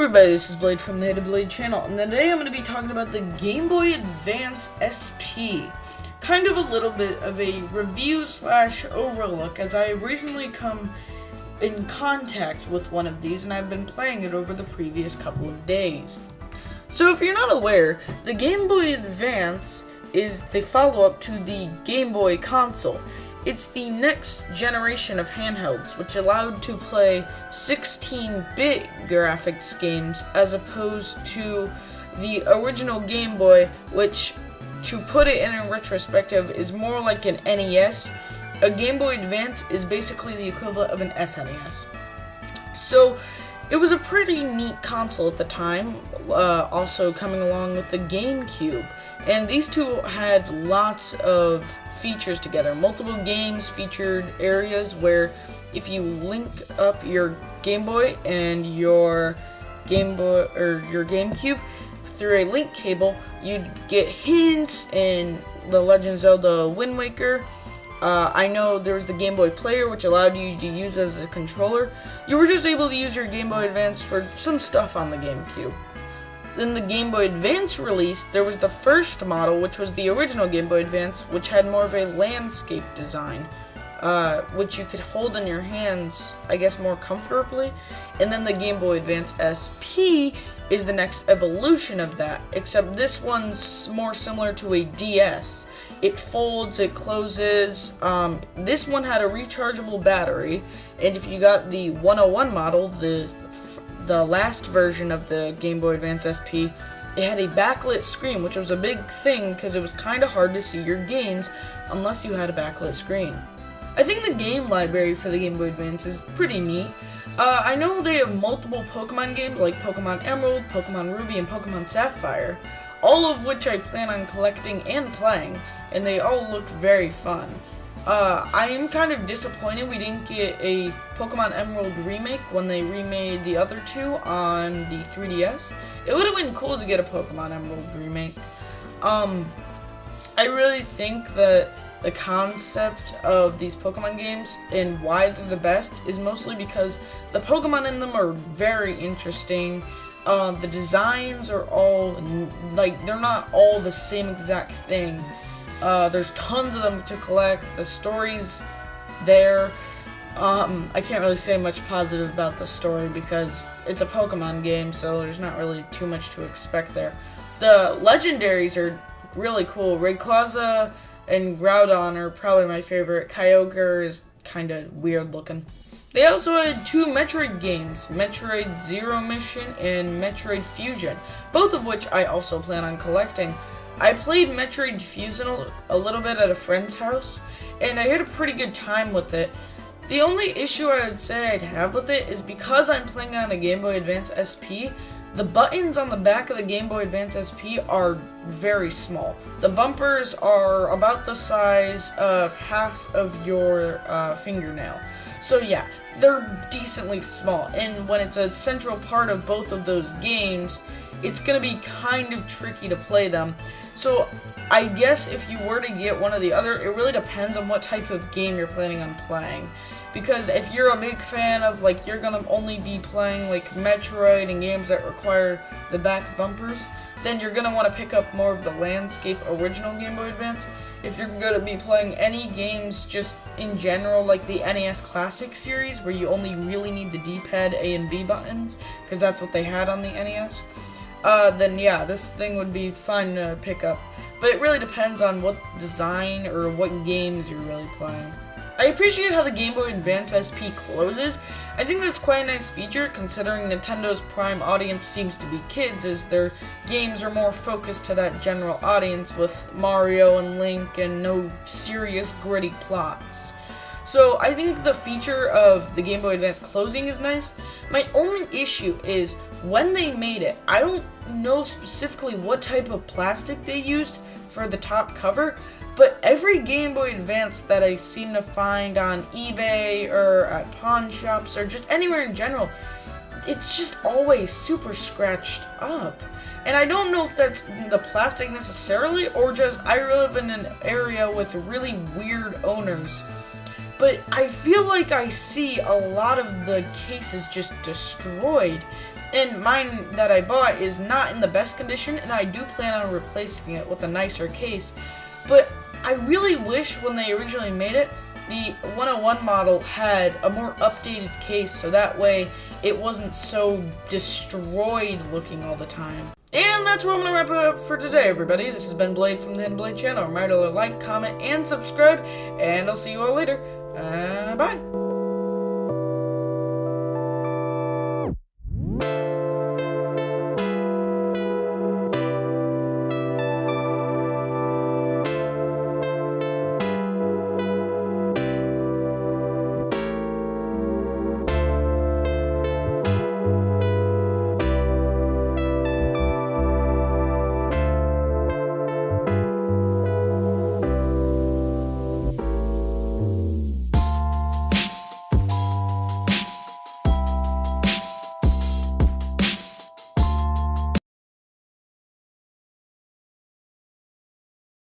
everybody, this is Blade from the HiddenBlade channel, and today I'm going to be talking about the Game Boy Advance SP. Kind of a little bit of a review slash overlook, as I have recently come in contact with one of these, and I've been playing it over the previous couple of days. So if you're not aware, the Game Boy Advance is the follow-up to the Game Boy console. It's the next generation of handhelds, which allowed to play 16-bit graphics games as opposed to the original Game Boy, which, to put it in a retrospective, is more like an NES. A Game Boy Advance is basically the equivalent of an SNES. So, it was a pretty neat console at the time, also coming along with the GameCube. And these two had lots of features together. Multiple games featured areas where if you link up your Game Boy and your Game Boy or your GameCube through a link cable, you'd get hints in The Legend of Zelda Wind Waker. I know there was the Game Boy Player, which allowed you to use as a controller. You were just able to use your Game Boy Advance for some stuff on the GameCube. In the Game Boy Advance release, there was the first model, which was the original Game Boy Advance, which had more of a landscape design, which you could hold in your hands, I guess, more comfortably. And then the Game Boy Advance SP is the next evolution of that, except this one's more similar to a DS. It folds, it closes. This one had a rechargeable battery, and if you got the 101 model, the last version of the Game Boy Advance SP, it had a backlit screen, which was a big thing because it was kind of hard to see your games unless you had a backlit screen. I think the game library for the Game Boy Advance is pretty neat. I know they have multiple Pokemon games like Pokemon Emerald, Pokemon Ruby, and Pokemon Sapphire, all of which I plan on collecting and playing, and they all look very fun. I am kind of disappointed we didn't get a Pokemon Emerald remake when they remade the other two on the 3DS. It would have been cool to get a Pokemon Emerald remake. I really think that the concept of these Pokemon games and why they're the best is mostly because the Pokemon in them are very interesting. The designs are all, they're not all the same exact thing. There's tons of them to collect. The story's there. I can't really say much positive about the story because it's a Pokemon game, so there's not really too much to expect there. The legendaries are really cool. Rayquaza and Groudon are probably my favorite. Kyogre is kind of weird looking. They also had two Metroid games, Metroid Zero Mission and Metroid Fusion, both of which I also plan on collecting. I played Metroid Fusion a little bit at a friend's house, and I had a pretty good time with it. The only issue I would say I'd have with it is because I'm playing on a Game Boy Advance SP, the buttons on the back of the Game Boy Advance SP are very small. The bumpers are about the size of half of your fingernail. So yeah, they're decently small, and when it's a central part of both of those games, it's going to be kind of tricky to play them. So I guess if you were to get one or the other, it really depends on what type of game you're planning on playing. Because if you're a big fan of, you're going to only be playing, Metroid and games that require the back bumpers, then you're going to want to pick up more of the landscape original Game Boy Advance. If you're going to be playing any games just in general, like the NES Classic series, where you only really need the D-pad A and B buttons, because that's what they had on the NES, then yeah, this thing would be fun to pick up. But it really depends on what design or what games you're really playing. I appreciate how the Game Boy Advance SP closes. I think that's quite a nice feature considering Nintendo's prime audience seems to be kids, as their games are more focused to that general audience with Mario and Link and no serious gritty plots. So I think the feature of the Game Boy Advance closing is nice. My only issue is when they made it, I don't know specifically what type of plastic they used for the top cover, but every Game Boy Advance that I seem to find on eBay or at pawn shops or just anywhere in general, it's just always super scratched up. And I don't know if that's the plastic necessarily, or just I live in an area with really weird owners. But I feel like I see a lot of the cases just destroyed. And mine that I bought is not in the best condition, and I do plan on replacing it with a nicer case. But I really wish when they originally made it, the 101 model had a more updated case, so that way it wasn't so destroyed looking all the time. And that's where I'm going to wrap it up for today, everybody. This has been Blade from the HiddenBlade channel. Remember to like, comment, and subscribe, and I'll see you all later. Bye!